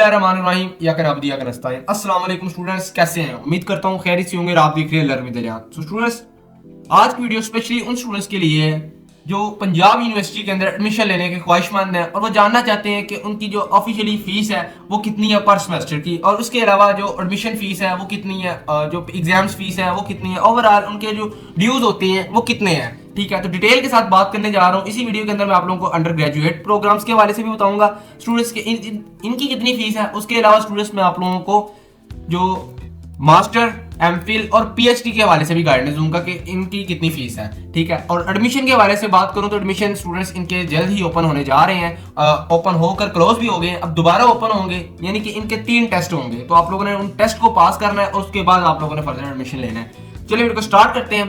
बिस्मिल्लाहिर्रहमानिर्रहीम अस्सलाम वालेकुम स्टूडेंट्स, कैसे हैं? उम्मीद करता हूँ खैरियत से होंगे। आप देख रहे हैं learn with Riyan. So students, आज की वीडियो स्पेशली उन स्टूडेंट्स के लिए है जो पंजाब यूनिवर्सिटी के अंदर एडमिशन लेने के ख्वाहिशमंद हैं और वो जानना चाहते हैं कि उनकी जो ऑफिशियली फीस है वो कितनी है पर सेमेस्टर की, और उसके अलावा जो एडमिशन फीस है वो कितनी है, जो एग्जाम्स फीस है वो कितनी है, ओवरऑल उनके जो ड्यूज होते हैं वो कितने हैं। ठीक है, तो डिटेल के साथ बात करने जा रहा हूँ इसी वीडियो के अंदर। मैं आप लोगों को अंडर ग्रेजुएट प्रोग्राम्स के हवाले से भी बताऊंगा, स्टूडेंट्स के इनकी कितनी फीस है। उसके अलावा स्टूडेंट्स में आप लोगों को जो मास्टर, एमफिल और पीएचडी के हवाले से भी गाइडेंस दूंगा कि इनकी कितनी फीस है। ठीक है, और एडमिशन के हवाले से बात करूं तो एडमिशन स्टूडेंट्स इनके जल्द ही ओपन होने जा रहे हैं। ओपन होकर क्लोज भी हो गए, अब दोबारा ओपन होंगे, यानी कि इनके 3 टेस्ट होंगे। तो आप लोगों ने उन टेस्ट को पास करना है और उसके बाद आप लोगों ने फर्दर एडमिशन लेना है। चलिए वीडियो को स्टार्ट करते हैं।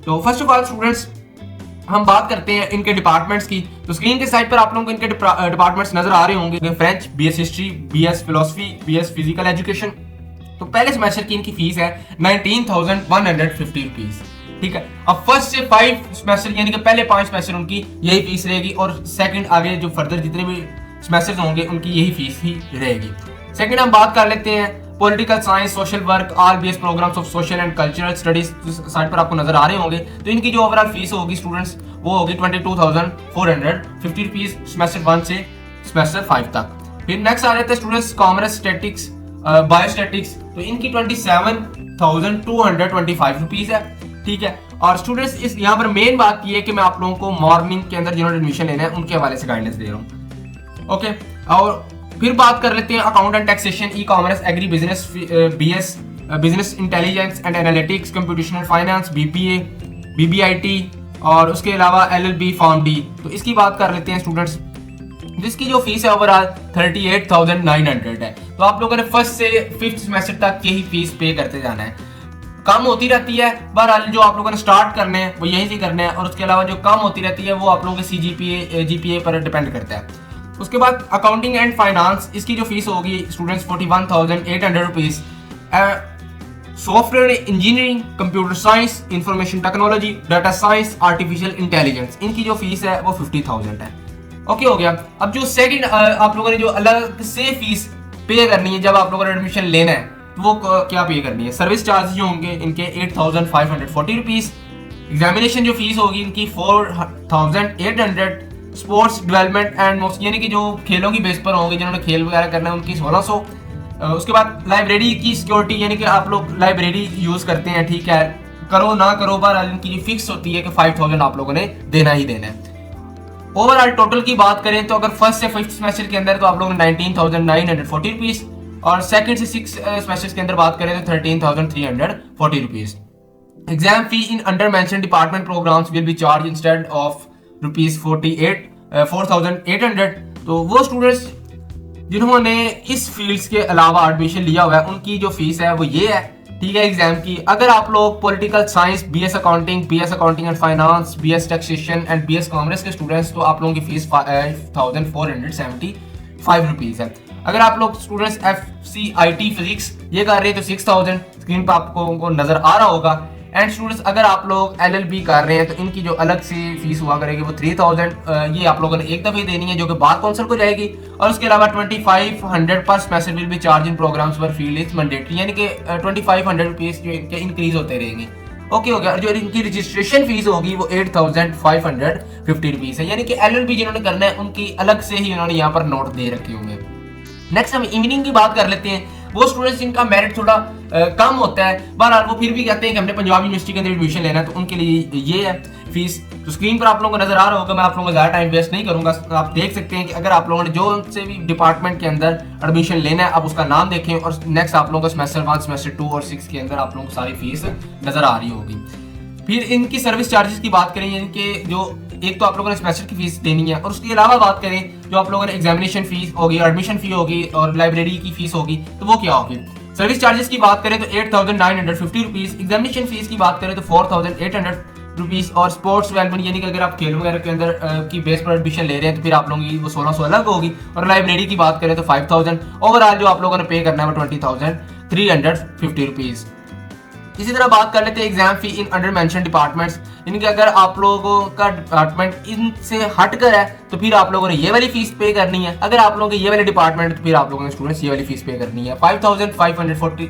तो फर्स्ट ऑफ ऑल स्टूडेंट्स, हम बात करते हैं इनके डिपार्टमेंट्स की। तो स्क्रीन के साइड पर आप लोगों को इनके डिपार्टमेंट्स नजर आ रहे होंगे। French, BS history, BS philosophy, BS physical education. तो पहले सेमेस्टर की इनकी फीस है 19,150 रुपीज। ठीक है, अब फर्स्ट से 5 सेमेस्टर यानी कि पहले 5 सेमेस्टर उनकी यही फीस रहेगी, और सेकंड आगे जो फर्दर जितने भी सेमेस्टर्स होंगे उनकी यही फीस ही रहेगी। सेकंड हम बात कर लेते हैं political science, social work, all base programmes of social and cultural studies, side पर आपको नजर आ रहे होंगे। तो इनकी जो ओवरऑल फीस होगी स्टूडेंट्स वो होगी 22,450 रुपीज सेमेस्टर 1 से सेमेस्टर 5 तक। फिर नेक्स्ट आ जाते हैं स्टूडेंट्स कॉमर्स, स्टैटिक्स, बायोस्टैटिक्स। तो इनकी 27,225 रुपीज है। ठीक है, और स्टूडेंट्स इस यहाँ पर मेन बात ये है कि मैं आप लोगों को मॉर्निंग के अंदर जिन्होंने एडमिशन लेना है उनके हवाले से गाइडेंस दे रहा हूँ। ओके, और फिर बात कर लेते हैं account and taxation, e commerce, agri business, BS business intelligence and analytics, computational finance, BPA, BBIT, और उसके अलावा एलएलबी, फॉर्म डी। तो इसकी बात कर लेते हैं स्टूडेंट्स, जिसकी जो फीस है ओवरऑल 38,900 है। तो आप लोगों ने फर्स्ट से 5th सेमेस्टर तक यही फीस पे करते जाना है। कम होती रहती है, बहरहाल जो आप लोगों ने स्टार्ट करने हैं वो यहीं से करने हैं, और उसके अलावा जो कम होती रहती है वो आप लोगों के सीजीपीए, जीपीए पर डिपेंड करता है। उसके बाद अकाउंटिंग एंड फाइनेंस, इसकी जो फीस होगी students 41,800 rupees. Software engineering, computer science, information technology, data science, artificial intelligence, इनकी जो फीस है वो 50,000 है। ओके हो गया। अब जो सेकंड आप लोगों ने जो अलग से फीस पे करनी है जब आप लोगों ने एडमिशन लेना है, वो क्या पे करनी है? सर्विस चार्ज जो होंगे इनके 8,540 रुपीज। एग्जामिनेशन जो फीस होगी इनकी 4,800। स्पोर्ट्स डेवलपमेंट एंड मोस्ट, यानी कि जो खेलों की बेस पर होंगे, जिन्होंने खेल वगैरह करना है उनकी 1,600। उसके बाद लाइब्रेरी की सिक्योरिटी, यानी कि आप लोग लाइब्रेरी यूज करते हैं, ठीक है, करो ना करो बहरहाल इनकी फिक्स होती है कि 5,000 आप लोगों ने देना ही देना है। ओवरऑल टोटल की बात करें तो अगर फर्स्ट से 5th सेमेस्टर के अंदर तो आप लोगों ने 19,940 रुपीज, और सेकंड से 6 सेमेस्टर्स के अंदर बात करें तो 13,340 rupees. Exam fee in under mention department programmes will be charge instead of rupees 4,800। तो वो स्टूडेंट्स जिन्होंने इस फील्ड्स के अलावा एडमिशन लिया हुआ है उनकी जो फीस है वो ये है। ठीक है, एग्जाम की अगर आप लोग political science, BS accounting and finance, BS taxation and BS commerce के स्टूडेंट्स, तो आप लोगों की फीस 5,475 रुपीज है। अगर आप लोग स्टूडेंट्स एफसीआईटी फिजिक्स ये कर रहे हैं तो 6,000 स्क्रीन पर आपको नजर आ रहा होगा। एंड स्टूडेंट्स अगर आप लोग एलएलबी कर रहे हैं तो इनकी जो अलग से फीस हुआ करेगी वो 3,000 ये आप लोगों ने एक दफे देनी है, जो कि बार काउंसिल को जाएगी। और उसके अलावा 2,500 per semester will be charge in programmes per field is mandatory, यानी कि 2,500 रुपीज जो इनके इंक्रीज होते रहेंगे। ओके हो गया। जो इनकी रजिस्ट्रेशन फीस होगी वो 8,550 रुपीज है, यानी कि एलएलबी जिन्होंने करना है उनकी अलग से ही उन्होंने यहाँ पर नोट दे रखे होंगे। नेक्स्ट हम इवनिंग की बात कर लेते हैं। वो स्टूडेंट्स जिनका मेरिट थोड़ा कम होता है, बहरहाल वो फिर भी कहते हैं कि हमने पंजाब यूनिवर्सिटी के अंदर एडमिशन लेना है, तो उनके लिए ये है फीस। तो स्क्रीन पर आप लोगों को नजर आ रहा होगा, मैं आप लोगों को ज़्यादा टाइम वेस्ट नहीं करूंगा। आप देख सकते हैं कि अगर आप लोगों ने जो से भी डिपार्टमेंट के अंदर एडमिशन लेना है आप उसका नाम देखें, और नेक्स्ट आप लोगों को सेमेस्टर 1, सेमेस्टर 2 और 6 के अंदर आप लोगों को सारी फीस नजर आ रही होगी। फिर इनकी सर्विस चार्जेस की बात करें, इनके जो एक तो आप लोगों ने सेमेस्टर की फीस देनी है, और उसके अलावा बात करें जो आप लोगों ने एग्जामिनेशन फीस होगी, एडमिशन फी होगी और लाइब्रेरी की फीस होगी, तो वो क्या होगी? सर्विस चार्जेस की बात करें तो 8,950 रुपीज। एग्जामिनेशन फीस की बात करें तो 4,800 रुपीज। और स्पोर्ट्स डेवलपमेंट, यानी कि अगर आप खेल वगैरह के अंदर की बेस पर एडमिशन ले रहे हैं तो फिर आप लोगों की वो 1,600 अलग होगी। और लाइब्रेरी की बात करें तो 5,000। ओवरऑल जो आप लोगों ने पे करना है वो 20,350 रुपीज। इसी तरह बात कर लेते हैं exam fee in under mention departments, यानी कि अगर आप लोगों का डिपार्टमेंट इनसे हटकर है तो फिर आप लोगों ने ये वाली फीस पे करनी है। अगर आप लोगों के ये वाले डिपार्टमेंट तो फिर आप लोगों ने स्टूडेंट्स ये वाली फीस पे करनी है। 5,540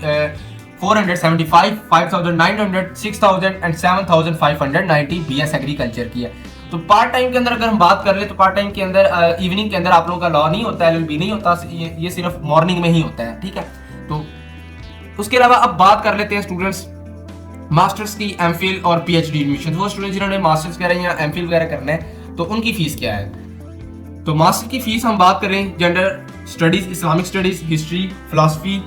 475, 5,900, 6,000 एंड 7,590 BS एग्रीकल्चर की है। तो पार्ट टाइम के अंदर अगर हम बात कर ले तो पार्ट टाइम के अंदर इवनिंग के अंदर आप लोगों का लॉ नहीं होता है, LLB नहीं होता, ये सिर्फ मॉर्निंग में ही होता है, ठीक है। तो उसके अलावा अब बात कर लेते हैं स्टूडेंट्स मास्टर्स की, एमफिल और PhD एडमिशन। वो स्टूडेंट जिन्होंने मास्टर्स करें या एमफिल वगैरह करना है तो उनकी फीस क्या है। तो मास्टर की फीस हम बात करें gender studies, Islamic studies, history, philosophy,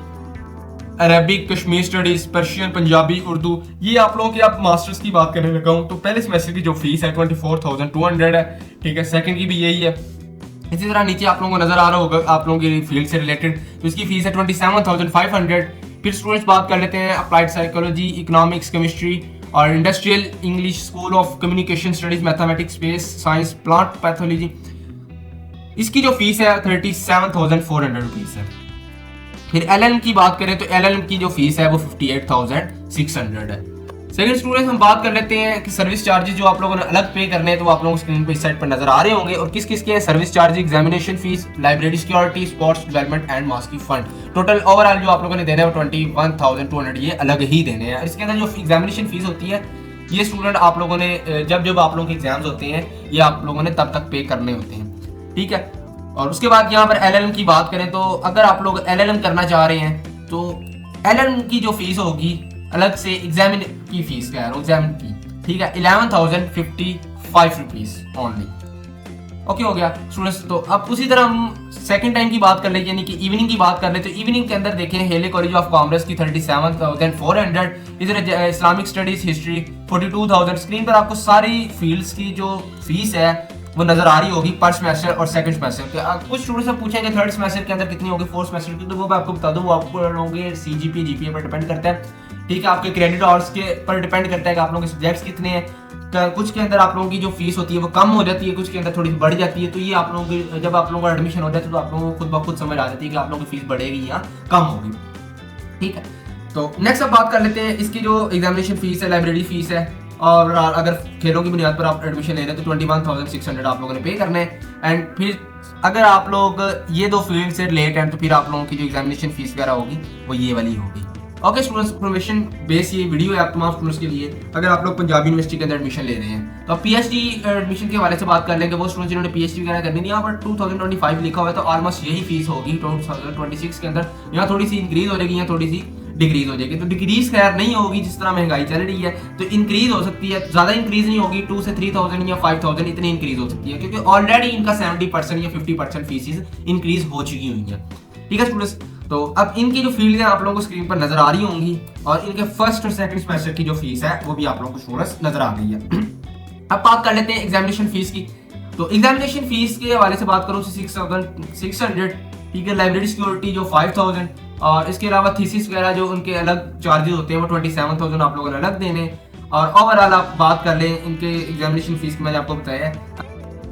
Arabic, Kashmir studies, Persian, Punjabi, Urdu, ये आप लोगों की आप मास्टर्स की बात करने लगा हूँ। तो पहले सेमेस्टर की जो फीस है 24,200 है, ठीक है। सेकंड की भी यही है। इसी तरह नीचे आप लोगों को नजर आ रहा होगा आप लोगों की फील्ड से रिलेटेड, तो इसकी फीस है 27,500। फिर स्टूडेंट्स बात कर लेते हैं अप्लाइड साइकोलॉजी, इकोनॉमिक्स, केमिस्ट्री और industrial English, school of communication studies, mathematics, space science, plant pathology, इसकी जो फीस है 37,400 रुपीज है। फिर LLM की बात करें तो LLM की जो फीस है वो 58,600 है। सेकंड स्टूडेंट्स हम बात कर लेते हैं कि सर्विस चार्जेस जो आप लोगों ने अलग पे करने हैं, तो आप लोगों को स्क्रीन पे इस साइड पर नजर आ रहे होंगे। और किस किस के हैं service charge, examination fees, library security, sports development and मास्की फंड। टोटल ओवरऑल जो आप लोगों ने देना है वो 21,200 ये अलग ही देने हैं। इसके अंदर जो एग्जामिनेशन फीस होती है ये स्टूडेंट आप लोगों ने जब आप लोगों के एग्जाम्स होते हैं ये आप लोगों ने तब तक पे करने होते हैं, ठीक है। और उसके बाद यहाँ पर LLM की बात करें तो अगर आप लोग LLM करना चाह रहे हैं तो LLM की जो फीस होगी अलग से एग्जामिन की फीस कह रहा हूँ, एग्जाम की, ठीक है, 11,055 रुपीज ओनली। ओके हो गया स्टूडेंट्स। तो अब उसी तरह हम सेकंड टाइम की बात कर ले, यानी कि इवनिंग की बात कर ले, तो इवनिंग के अंदर देखें हेले कॉलेज ऑफ कॉमर्स की 37,400, इधर इस्लामिक स्टडीज, हिस्ट्री 42,000। स्क्रीन पर आपको सारी फील्ड्स की जो फीस है वो नजर आ रही होगी पर सेमेस्टर और सेकंड सेमेस्टर। कुछ स्टूडेंट्स से पूछेंगे थर्ड सेमेस्टर के अंदर कितनी होगी, फोर्थ सेमेस्टर की, तो वो मैं आपको बता दूं, वो आपको लोगों CGP GPA पर डिपेंड करता है, ठीक है। आपके क्रेडिट आवर्स के पर डिपेंड करता है कि आप लोगों के सब्जेक्ट्स कितने हैं। कुछ के अंदर आप लोगों की जो फीस होती है वो कम हो जाती है, कुछ के अंदर थोड़ी बढ़ जाती है। तो ये आप लोगों की जब आप लोगों का एडमिशन हो जाता है तो आप लोगों को खुद ब खुद समझ आ जाती है कि आप लोगों की फीस बढ़ेगी या कम होगी, ठीक है। तो नेक्स्ट अब बात कर लेते हैं इसकी जो एग्जामिनेशन फीस है, लाइब्रेरी फीस है, और अगर खेलों की बुनियाद पर आप एडमिशन ले रहे हैं तो 21,600 आप लोगों ने पे करने हैं। एंड फिर अगर आप लोग ये दो फील्ड से रिलेट हैं तो फिर आप लोगों की जो एग्जामिनेशन फीस वगैरह होगी वो ये वाली होगी। ओके स्टूडेंट्स, इन्फॉर्मेशन बेस ये वीडियो है आप तमाम स्टूडेंट्स के लिए। अगर आप लोग पंजाब यूनिवर्सिटी के अंदर एडमिशन ले रहे हैं तो आप PhD एडमिशन के हवाले से बात कर लेंगे। वो स्टूडेंट्स जिन्होंने PhD वगैरह करनी है, यहाँ पर 2025 लिखा हुआ है तो ऑलमोस्ट यही फीस होगी 2026 के अंदर। यहाँ थोड़ी सी इंक्रीज हो जाएगी, यहाँ थोड़ी सी डिक्रीज हो जाएगी। तो डिक्रीज खैर नहीं होगी, जिस तरह महंगाई चल रही है तो इंक्रीज हो सकती है, ज्यादा इंक्रीज नहीं होगी, 2 से 3,000 या 5,000 इतनी इंक्रीज हो सकती है, क्योंकि ऑलरेडी इनका 70% या 50% फीसिस इंक्रीज हो चुकी हुई है, ठीक है स्टूडेंट्स। तो अब इनकी जो फील्ड है आप लोगों को स्क्रीन पर नजर आ रही होंगी और इनके फर्स्ट और सेकंड सेमेस्टर की जो फीस है वो भी आप लोगों को स्टूडेंट्स नजर आ गई है। अब बात कर लेते हैं एग्जामिनेशन फीस की। तो एग्जामिनेशन फीस के हवाले से बात करूं 6,600, ठीक है। लाइब्रेरी सिक्योरिटी जो 5,000 और इसके अलावा थीसिस वगैरह जो उनके अलग चार्जेस होते हैं वो 27,000 आप लोगों ने अलग देने। और ओवरऑल आप बात कर लें इनके एग्जामिनेशन फीस की, मैंने आपको बताया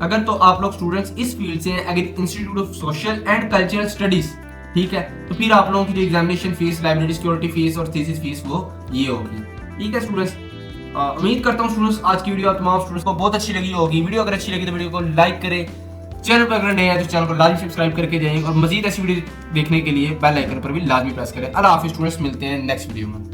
अगर तो आप लोग स्टूडेंट्स इस फील्ड से अगर institute of social and cultural studies, ठीक है, तो फिर आप लोगों की जो examination fees, library security fees और थीसिस फीस वो ये होगी, ठीक है स्टूडेंट्स। उम्मीद करता हूँ स्टूडेंट्स आज की वीडियो तमाम स्टूडेंट्स को बहुत अच्छी लगी होगी। वीडियो अगर अच्छी लगी तो वीडियो को लाइक करें, चैनल पर अगर नए हैं तो चैनल को लाजमी सब्सक्राइब करके जाएंगे और मजीद ऐसी वीडियो देखने के लिए बेल आइकन पर भी लाजमी प्रेस करें। अल्लाह हाफिज़ स्टूडेंट्स, मिलते हैं नेक्स्ट वीडियो में।